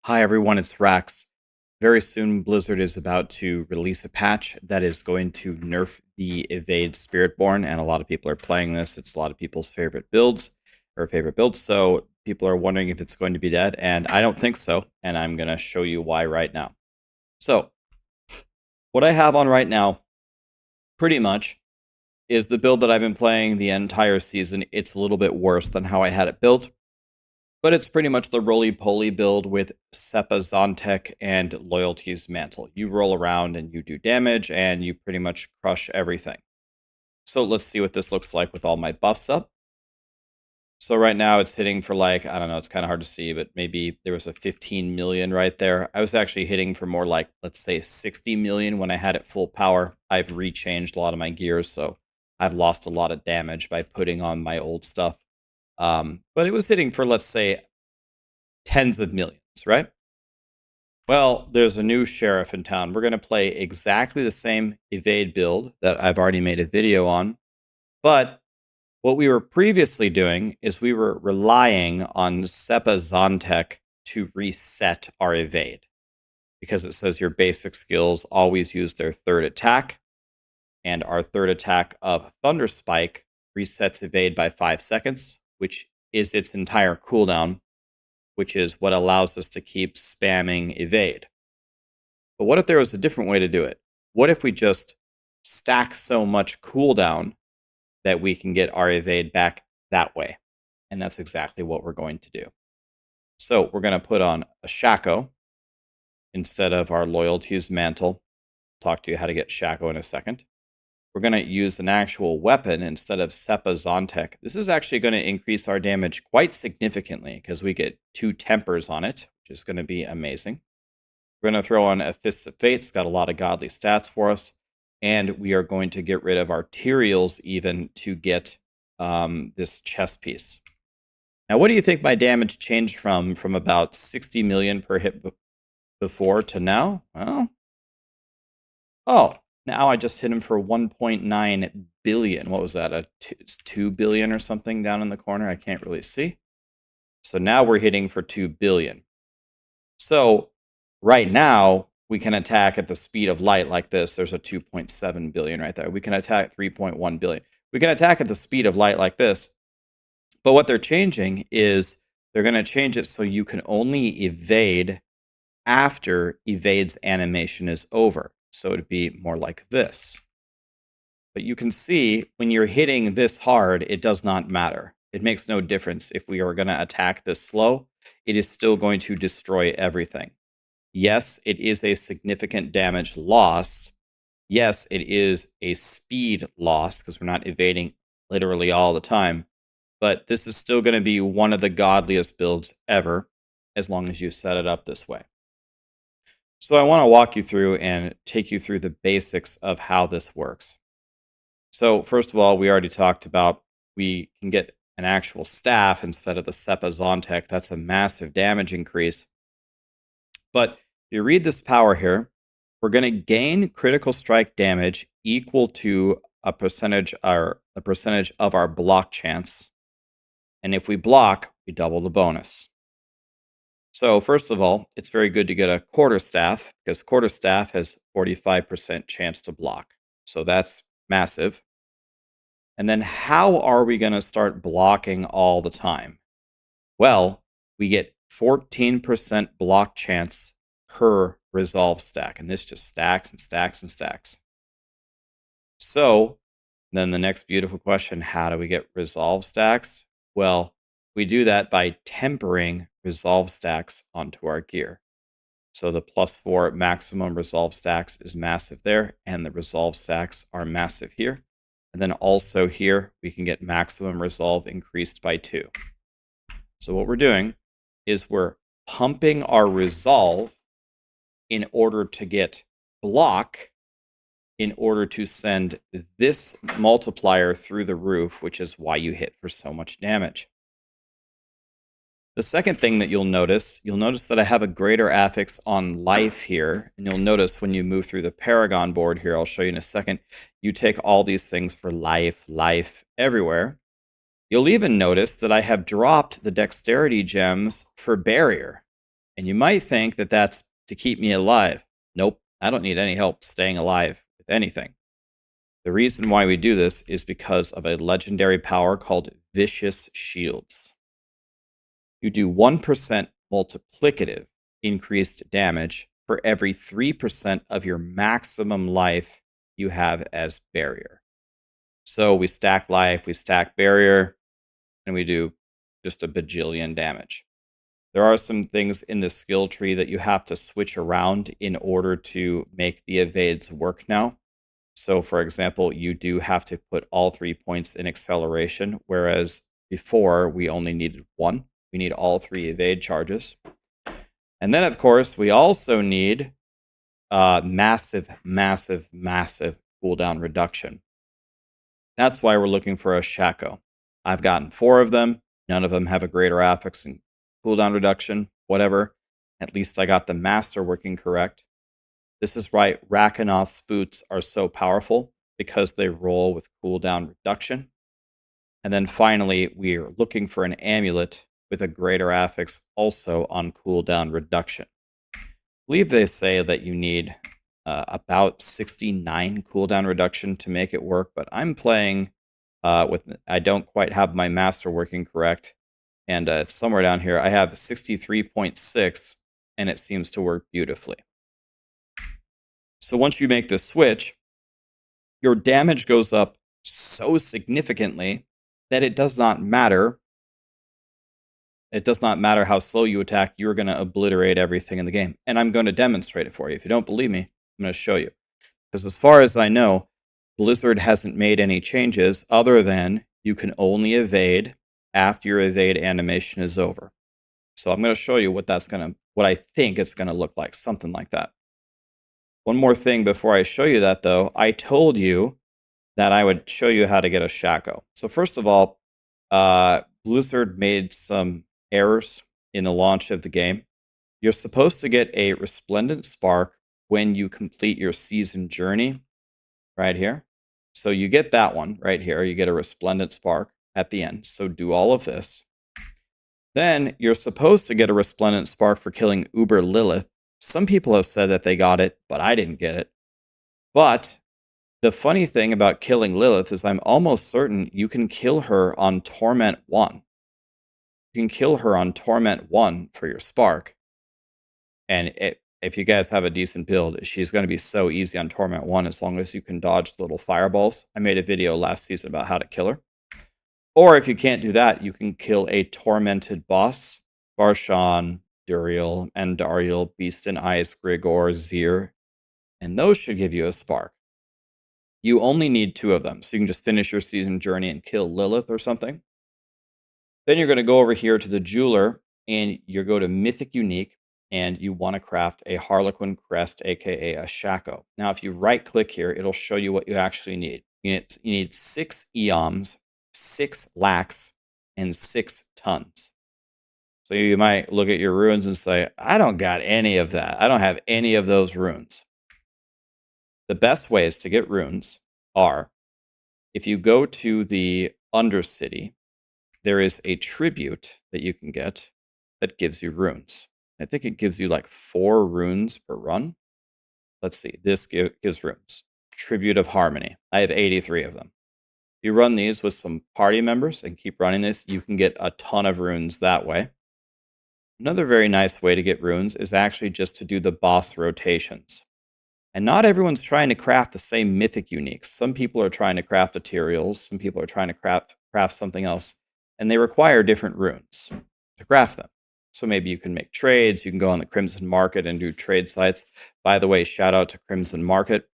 Hi everyone, it's Rax. Very soon Blizzard is about to release a patch that is going to nerf the evade Spiritborn, and a lot of people are playing this. It's a lot of people's favorite builds, so people are wondering if it's going to be dead, and I don't think so, and I'm going to show you why right now. So, what I have on right now, pretty much, is the build that I've been playing the entire season. It's a little bit worse than how I had it built, but it's pretty much the roly-poly build with Raxxanterax and Loyalty's Mantle. You roll around and you do damage, and you pretty much crush everything. So let's see what this looks like with all my buffs up. So right now it's hitting for like, I don't know, it's kind of hard to see, but maybe there was a 15 million right there. I was actually hitting for more like, let's say 60 million when I had it full power. I've rechanged a lot of my gears, so I've lost a lot of damage by putting on my old stuff. But it was hitting for, let's say, tens of millions, right? Well, there's a new sheriff in town. We're going to play exactly the same evade build that I've already made a video on. But what we were previously doing is we were relying on Raxxanterax to reset our evade. Because it says your basic skills always use their third attack. And our third attack of Thunder Spike resets evade by 5 seconds, which is its entire cooldown, which is what allows us to keep spamming evade. But what if there was a different way to do it? What if we just stack so much cooldown that we can get our evade back that way? And that's exactly what we're going to do. So we're going to put on a Shako instead of our Loyalty's Mantle. I'll talk to you how to get Shako in a second. We're going to use an actual weapon instead of Raxxanterax. This is actually going to increase our damage quite significantly because we get 2 tempers on it, which is going to be amazing. We're going to throw on a Fists of Fate. It's got a lot of godly stats for us. And we are going to get rid of Arterials even to get this chest piece. Now, what do you think my damage changed from about 60 million per hit before to now? Well, now I just hit him for 1.9 billion. What was that? 2 billion or something down in the corner? I can't really see. So now we're hitting for 2 billion. So right now we can attack at the speed of light like this. There's a 2.7 billion right there. We can attack 3.1 billion. We can attack at the speed of light like this. But what they're changing is they're going to change it so you can only evade after evade's animation is over. So it'd be more like this. But you can see when you're hitting this hard, it does not matter. It makes no difference if we are going to attack this slow. It is still going to destroy everything. Yes, it is a significant damage loss. Yes, it is a speed loss because we're not evading literally all the time. But this is still going to be one of the godliest builds ever as long as you set it up this way. So I want to walk you through and take you through the basics of how this works. So first of all, we already talked about we can get an actual staff instead of the Raxxanterax. That's a massive damage increase. But if you read this power here, we're going to gain critical strike damage equal to a percentage of our block chance. And if we block, we double the bonus. So first of all, it's very good to get a quarterstaff because quarterstaff has 45% chance to block. So that's massive. And then how are we going to start blocking all the time? Well, we get 14% block chance per resolve stack. And this just stacks and stacks and stacks. So then the next beautiful question, how do we get resolve stacks? Well, we do that by tempering resolve stacks onto our gear. So the +4 maximum resolve stacks is massive there, and the resolve stacks are massive here. And then also here, we can get maximum resolve increased by 2. So what we're doing is we're pumping our resolve in order to get block, in order to send this multiplier through the roof, which is why you hit for so much damage. The second thing that you'll notice that I have a greater affix on life here. And you'll notice when you move through the Paragon board here, I'll show you in a second, you take all these things for life everywhere. You'll even notice that I have dropped the dexterity gems for barrier. And you might think that that's to keep me alive. Nope, I don't need any help staying alive with anything. The reason why we do this is because of a legendary power called Viscious Shields. You do 1% multiplicative increased damage for every 3% of your maximum life you have as barrier. So we stack life, we stack barrier, and we do just a bajillion damage. There are some things in the skill tree that you have to switch around in order to make the evades work now. So, for example, you do have to put all 3 points in acceleration, whereas before we only needed 1. We need all 3 evade charges. And then, of course, we also need massive cooldown reduction. That's why we're looking for a Shako. I've gotten 4 of them. None of them have a greater affix and cooldown reduction, whatever. At least I got the master working correct. This is why Raxxanterax boots are so powerful, because they roll with cooldown reduction. And then finally, we're looking for an amulet with a greater affix also on cooldown reduction. I believe they say that you need about 69 cooldown reduction to make it work, but I'm playing I don't quite have my master working correct, and it's somewhere down here. I have 63.6, and it seems to work beautifully. So once you make this switch, your damage goes up so significantly that it does not matter. It does not matter how slow you attack, you're going to obliterate everything in the game. And I'm going to demonstrate it for you. If you don't believe me, I'm going to show you. Because as far as I know, Blizzard hasn't made any changes other than you can only evade after your evade animation is over. So I'm going to show you what I think it's going to look like, something like that. One more thing before I show you that, though. I told you that I would show you how to get a Shako. So first of all, Blizzard made some errors in the launch of the game. You're supposed to get a Resplendent Spark when you complete your season journey, right here. So you get that one right here. You get a Resplendent Spark at the end. So do all of this. Then you're supposed to get a Resplendent Spark for killing Uber Lilith. Some people have said that they got it, but I didn't get it. But the funny thing about killing Lilith is I'm almost certain you can kill her on Torment 1. You can kill her on Torment 1 for your Spark. And if you guys have a decent build, she's going to be so easy on Torment 1 as long as you can dodge the little fireballs. I made a video last season about how to kill her. Or if you can't do that, you can kill a tormented boss. Barshan, Duriel, Andariel, Beast and Ice, Grigor, Zir. And those should give you a Spark. You only need 2 of them, so you can just finish your season journey and kill Lilith or something. Then you're going to go over here to the Jeweler, and you go to Mythic Unique, and you want to craft a Harlequin Crest, aka a Shako. Now, if you right-click here, it'll show you what you actually need. You need 6 Eoms, 6 Lax, and 6 Tons. So you might look at your runes and say, I don't got any of that. I don't have any of those runes. The best ways to get runes are, if you go to the Undercity, there is a tribute that you can get that gives you runes. I think it gives you like 4 runes per run. Let's see, this gives runes. Tribute of Harmony. I have 83 of them. If you run these with some party members and keep running this, you can get a ton of runes that way. Another very nice way to get runes is actually just to do the boss rotations. And not everyone's trying to craft the same mythic uniques. Some people are trying to craft ethereals, some people are trying to craft something else, and they require different runes to craft them. So maybe you can make trades, you can go on the Crimson Market and do trade sites. By the way, shout out to Crimson Market.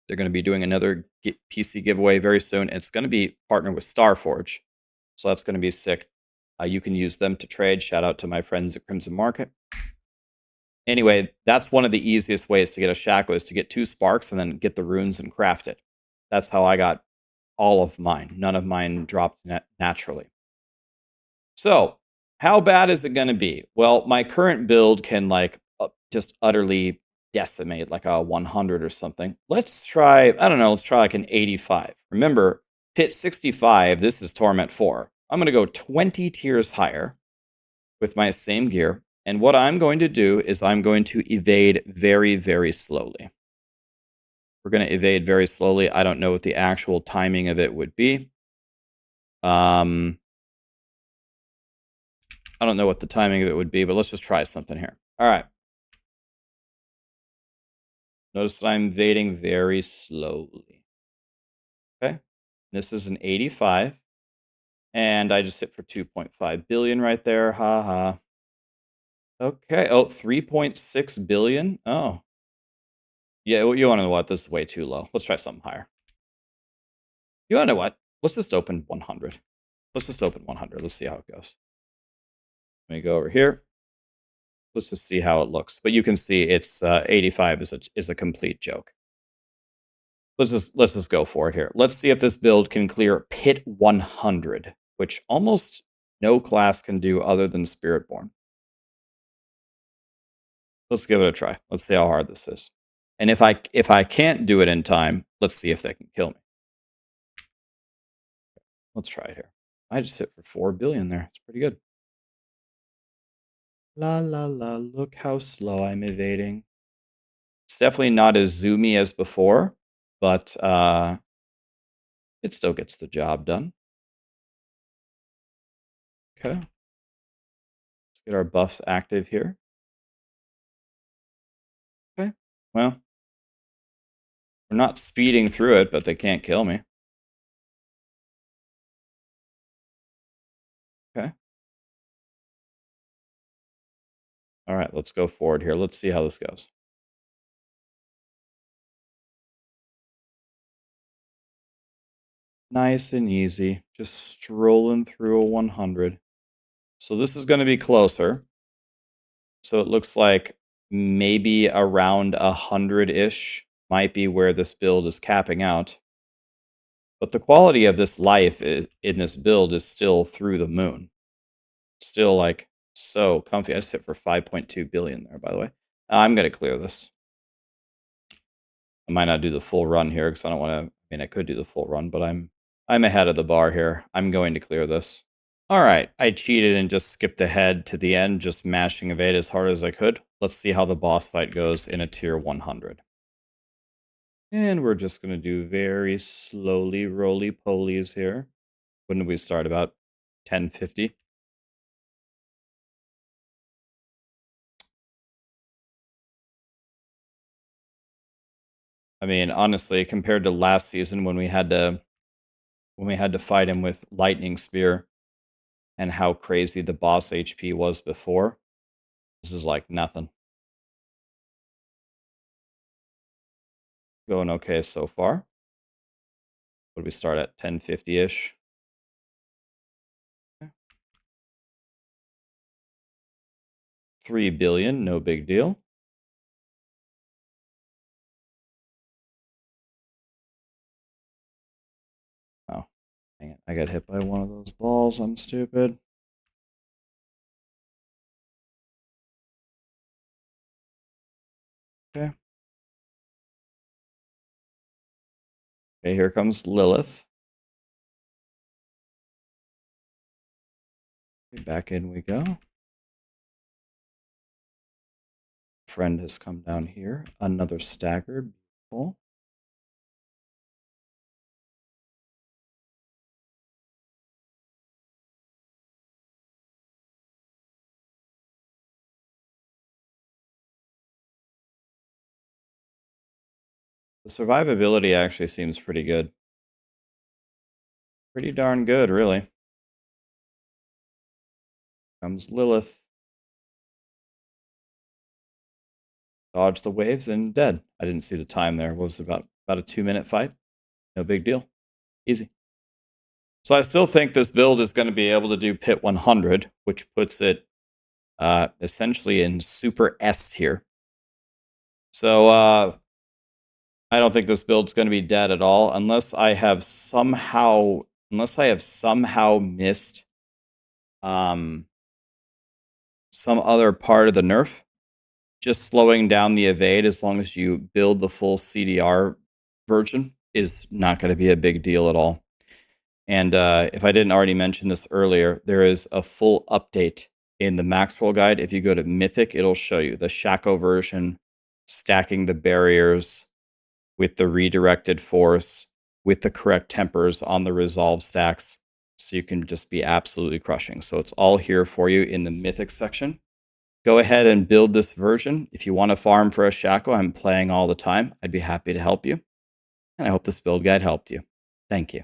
They're going to be doing another PC giveaway very soon. It's going to be partnered with Starforge, so that's going to be sick. You can use them to trade. Shout out to my friends at Crimson Market. Anyway, that's one of the easiest ways to get a Shako, is to get 2 Sparks and then get the runes and craft it. That's how I got all of mine. None of mine dropped naturally. So, how bad is it going to be? Well, my current build can just utterly decimate like a 100 or something. Let's try, I don't know, let's try like an 85. Remember, Pit 65, this is Torment 4. I'm going to go 20 tiers higher with my same gear. And what I'm going to do is I'm going to evade very, very slowly. We're going to evade very slowly. I don't know what the actual timing of it would be. I don't know what the timing of it would be, but let's just try something here. All right. Notice that I'm evading very slowly. Okay. This is an 85. And I just hit for 2.5 billion right there. Ha ha. Okay. Oh, 3.6 billion. Oh. Yeah, well, you want to know what? This is way too low. Let's try something higher. You want to know what? Let's just open 100. Let's just open 100. Let's see how it goes. Let me go over here. Let's just see how it looks. But you can see it's 85 is a complete joke. Let's just go for it here. Let's see if this build can clear pit 100, which almost no class can do other than Spiritborn. Let's give it a try. Let's see how hard this is. And if I can't do it in time, let's see if they can kill me. Let's try it here. I just hit for 4 billion there. It's pretty good. La la la, look how slow I'm evading. It's definitely not as zoomy as before, but it still gets the job done. Okay. Let's get our buffs active here. Okay. Well, we're not speeding through it, but they can't kill me. Okay. All right, let's go forward here. Let's see how this goes. Nice and easy. Just strolling through a 100. So this is going to be closer. So it looks like maybe around 100-ish might be where this build is capping out. But the quality of this life in this build is still through the moon. Still like so comfy. I just hit for 5.2 billion there, by the way. I'm going to clear this. I might not do the full run here because I don't want to. I mean, I could do the full run, but I'm ahead of the bar here. I'm going to clear this. All right, I cheated and just skipped ahead to the end, just mashing evade as hard as I could. Let's see how the boss fight goes in a tier 100. And we're just going to do very slowly roly-polies here. When did we start? About 10:50. I mean, honestly, compared to last season when we had to fight him with Lightning Spear and how crazy the boss HP was before, this is like nothing. Going okay so far. What do we start at? 10:50-ish. 3 billion, no big deal. Oh, dang it. I got hit by one of those balls. I'm stupid. Okay. Okay, here comes Lilith. Okay, back in we go. Friend has come down here. Another stagger. Beautiful. The survivability actually seems pretty good. Pretty darn good, really. Comes Lilith. Dodge the waves and dead. I didn't see the time there. What was it, about a 2-minute fight? No big deal. Easy. So I still think this build is going to be able to do pit 100, which puts it essentially in super S tier. So I don't think this build's going to be dead at all unless I have somehow missed some other part of the nerf. Just slowing down the evade as long as you build the full CDR version is not going to be a big deal at all. And if I didn't already mention this earlier, there is a full update in the Maxroll guide. If you go to Mythic, it'll show you the Shako version, stacking the barriers with the redirected force, with the correct tempers on the resolve stacks. So you can just be absolutely crushing. So it's all here for you in the Mythic section. Go ahead and build this version. If you want to farm for a Shako, I'm playing all the time. I'd be happy to help you. And I hope this build guide helped you. Thank you.